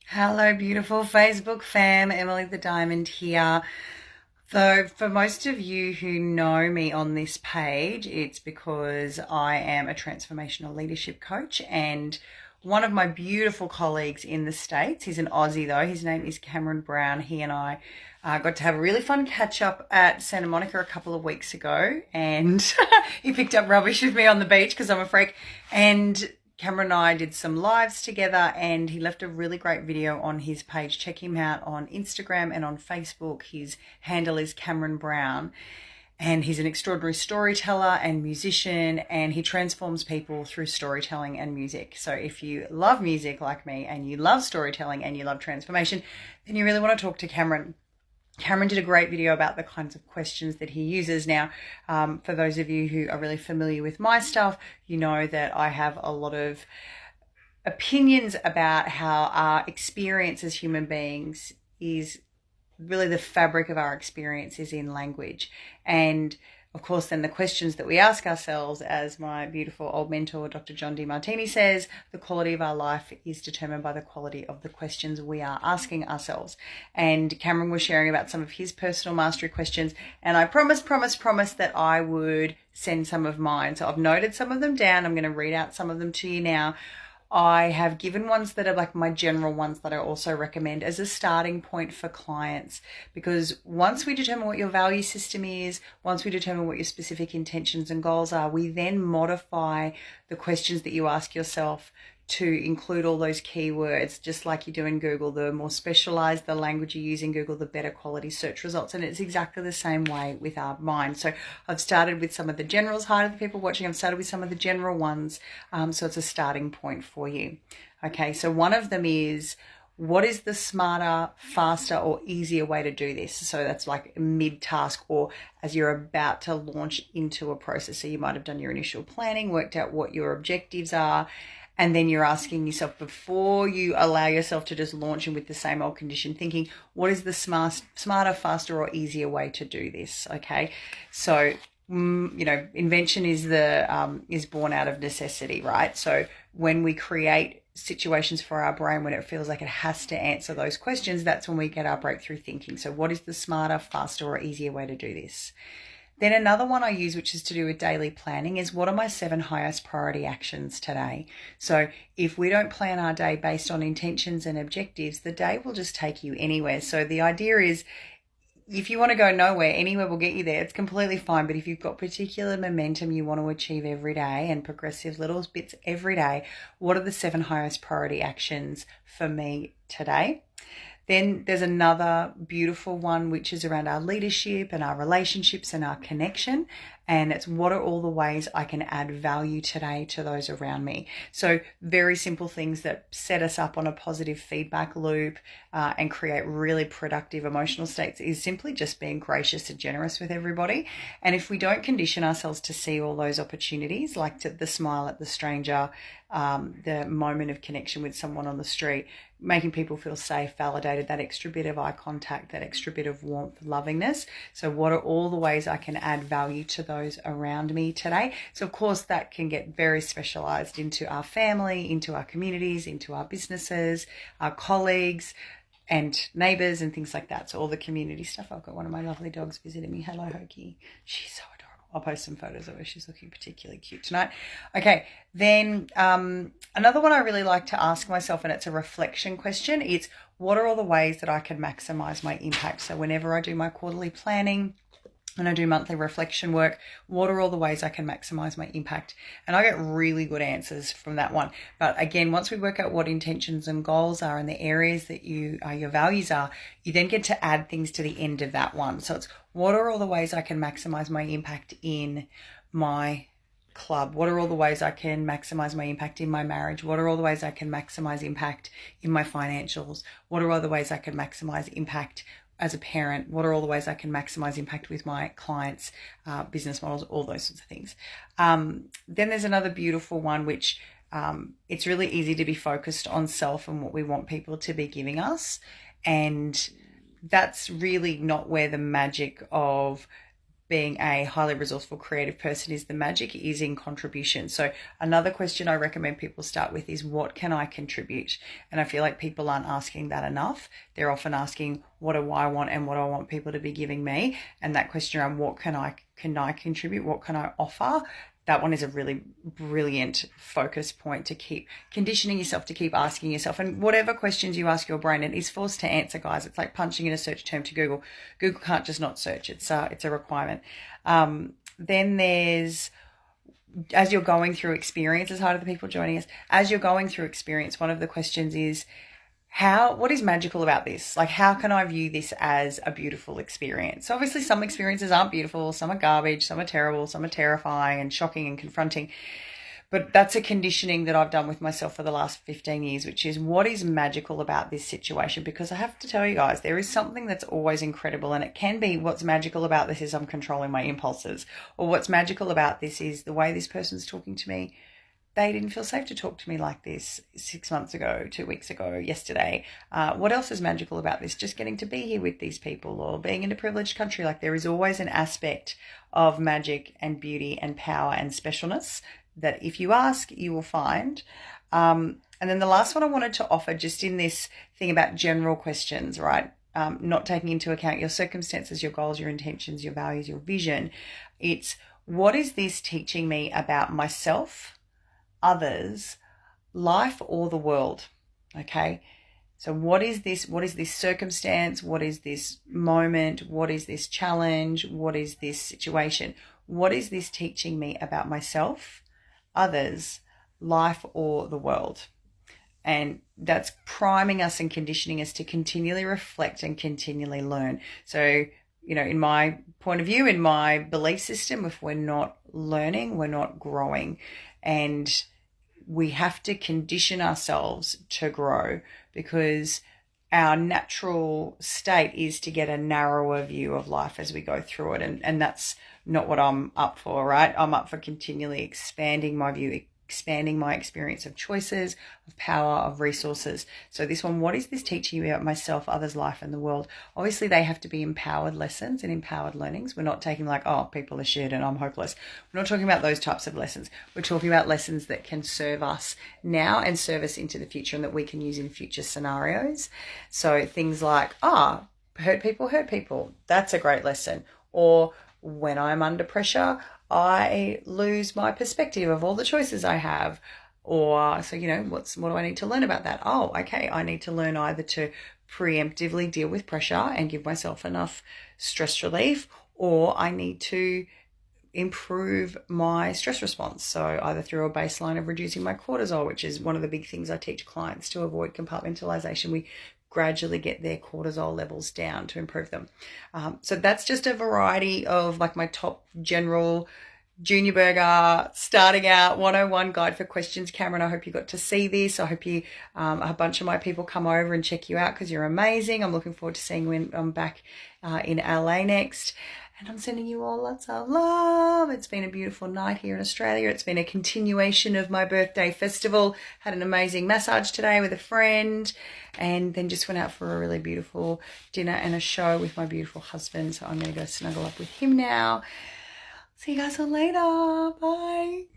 Hello, beautiful Facebook fam. Emily the Diamond here. Though, for most of you who know me on this page, it's because I am a transformational leadership coach. And one of my beautiful colleagues in the States, he's an Aussie though, his name is Cameron Brown. He and I got to have a really fun catch up at Santa Monica a couple of weeks ago. And he picked up rubbish with me on the beach because I'm a freak. And Cameron and I did some lives together, and he left a really great video on his page. Check him out on Instagram and on Facebook. His handle is Cameron Brown, and he's an extraordinary storyteller and musician, and he transforms people through storytelling and music. So if you love music like me and you love storytelling and you love transformation, then you really want to talk to Cameron. Cameron did a great video about the kinds of questions that he uses. Now, for those of you who are really familiar with my stuff, you know that I have a lot of opinions about how our experience as human beings is really the fabric of our experience is in language. And of course, then the questions that we ask ourselves, as my beautiful old mentor, Dr. John Demartini says, the quality of our life is determined by the quality of the questions we are asking ourselves. And Cameron was sharing about some of his personal mastery questions. And I promised that I would send some of mine. So I've noted some of them down. I'm going to read out some of them to you now. I have given ones that are like my general ones that I also recommend as a starting point for clients, because once we determine what your value system is, once we determine what your specific intentions and goals are, we then modify the questions that you ask yourself to include all those keywords, just like you do in Google. The more specialized the language you use in Google, the better quality search results. And it's exactly the same way with our mind. So I've started with some of the generals. Hi to the people watching. I've started with some of the general ones. So it's a starting point for you. Okay, so one of them is, what is the smarter, faster, or easier way to do this? So that's like mid-task or as you're about to launch into a process. So you might have done your initial planning, worked out what your objectives are, and then you're asking yourself, before you allow yourself to just launch in with the same old condition thinking, what is the smarter, faster, or easier way to do this? Okay, so invention is born out of necessity, right? So when we create situations for our brain when it feels like it has to answer those questions, that's when we get our breakthrough thinking. So what is the smarter, faster, or easier way to do this? Then another one I use, which is to do with daily planning, is what are my 7 highest priority actions today? So if we don't plan our day based on intentions and objectives, the day will just take you anywhere. So the idea is, if you want to go nowhere, anywhere will get you there. It's completely fine. But if you've got particular momentum you want to achieve every day and progressive little bits every day, what are the 7 highest priority actions for me today? Then there's another beautiful one, which is around our leadership and our relationships and our connection. And it's, what are all the ways I can add value today to those around me? So very simple things that set us up on a positive feedback loop and create really productive emotional states is simply just being gracious and generous with everybody. And if we don't condition ourselves to see all those opportunities, like the smile at the stranger, the moment of connection with someone on the street, making people feel safe, validated, that extra bit of eye contact, that extra bit of warmth, lovingness. So what are all the ways I can add value to those around me today? So of course that can get very specialized into our family, into our communities, into our businesses, our colleagues and neighbors and things like that. So all the community stuff. I've got one of my lovely dogs visiting me. Hello, Hokie. She's so adorable. I'll post some photos of her. She's looking particularly cute tonight. Okay, then another one I really like to ask myself, and it's a reflection question, it's, what are all the ways that I can maximize my impact? So whenever I do my quarterly planning and I do monthly reflection work, what are all the ways I can maximize my impact? And I get really good answers from that one. But again, once we work out what intentions and goals are and the areas that your values are, you then get to add things to the end of that one. So it's, what are all the ways I can maximize my impact in my club? What are all the ways I can maximize my impact in my marriage? What are all the ways I can maximize impact in my financials? What are all the ways I can maximize impact as a parent? What are all the ways I can maximize impact with my clients, business models, all those sorts of things. Then there's another beautiful one, which it's really easy to be focused on self and what we want people to be giving us. And that's really not where the magic of being a highly resourceful, creative person is the magic is in contribution. So another question I recommend people start with is, what can I contribute? And I feel like people aren't asking that enough. They're often asking, what do I want and what do I want people to be giving me? And that question around what can I contribute? What can I offer? That one is a really brilliant focus point to keep conditioning yourself to keep asking yourself. And whatever questions you ask your brain, it is forced to answer, guys. It's like punching in a search term to Google. Google can't just not search. It's a requirement. Then there's, as you're going through experiences, hi to the people joining us, as you're going through experience, one of the questions is, what is magical about this? Like, how can I view this as a beautiful experience? So obviously some experiences aren't beautiful, some are garbage, some are terrible, some are terrifying and shocking and confronting. But that's a conditioning that I've done with myself for the last 15 years, which is, what is magical about this situation? Because I have to tell you guys, there is something that's always incredible, and it can be, what's magical about this is I'm controlling my impulses, or what's magical about this is the way this person's talking to me. They didn't feel safe to talk to me like this 6 months ago, 2 weeks ago, yesterday. What else is magical about this? Just getting to be here with these people, or being in a privileged country. Like, there is always an aspect of magic and beauty and power and specialness that if you ask, you will find. And then the last one I wanted to offer, just in this thing about general questions, right? Not taking into account your circumstances, your goals, your intentions, your values, your vision. It's, what is this teaching me about myself, others, life, or the world? Okay. So what is this circumstance? What is this moment? What is this challenge? What is this situation? What is this teaching me about myself, others, life, or the world? And that's priming us and conditioning us to continually reflect and continually learn. So, in my point of view, in my belief system, if we're not learning, we're not growing. And we have to condition ourselves to grow, because our natural state is to get a narrower view of life as we go through it. And that's not what I'm up for, right? I'm up for continually expanding my view, expanding my experience of choices, of power, of resources. So this one, what is this teaching me about myself, others, life, and the world? Obviously, they have to be empowered lessons and empowered learnings. We're not taking like, oh, people are shit and I'm hopeless. We're not talking about those types of lessons. We're talking about lessons that can serve us now and serve us into the future, and that we can use in future scenarios. So things like, hurt people. That's a great lesson. Or when I'm under pressure, I lose my perspective of all the choices I have. Or, so, what do I need to learn about that? Oh, okay, I need to learn either to preemptively deal with pressure and give myself enough stress relief, or I need to improve my stress response. So either through a baseline of reducing my cortisol, which is one of the big things I teach clients to avoid compartmentalization. We gradually get their cortisol levels down to improve them. So that's just a variety of like my top general Junior Burger starting out 101 guide for questions. Cameron, I hope you got to see this. I hope you a bunch of my people come over and check you out, because you're amazing. I'm looking forward to seeing you when I'm back in LA next. And I'm sending you all lots of love. It's been a beautiful night here in Australia. It's been a continuation of my birthday festival. Had an amazing massage today with a friend, and then just went out for a really beautiful dinner and a show with my beautiful husband. So I'm going to go snuggle up with him now. See you guys all later. Bye.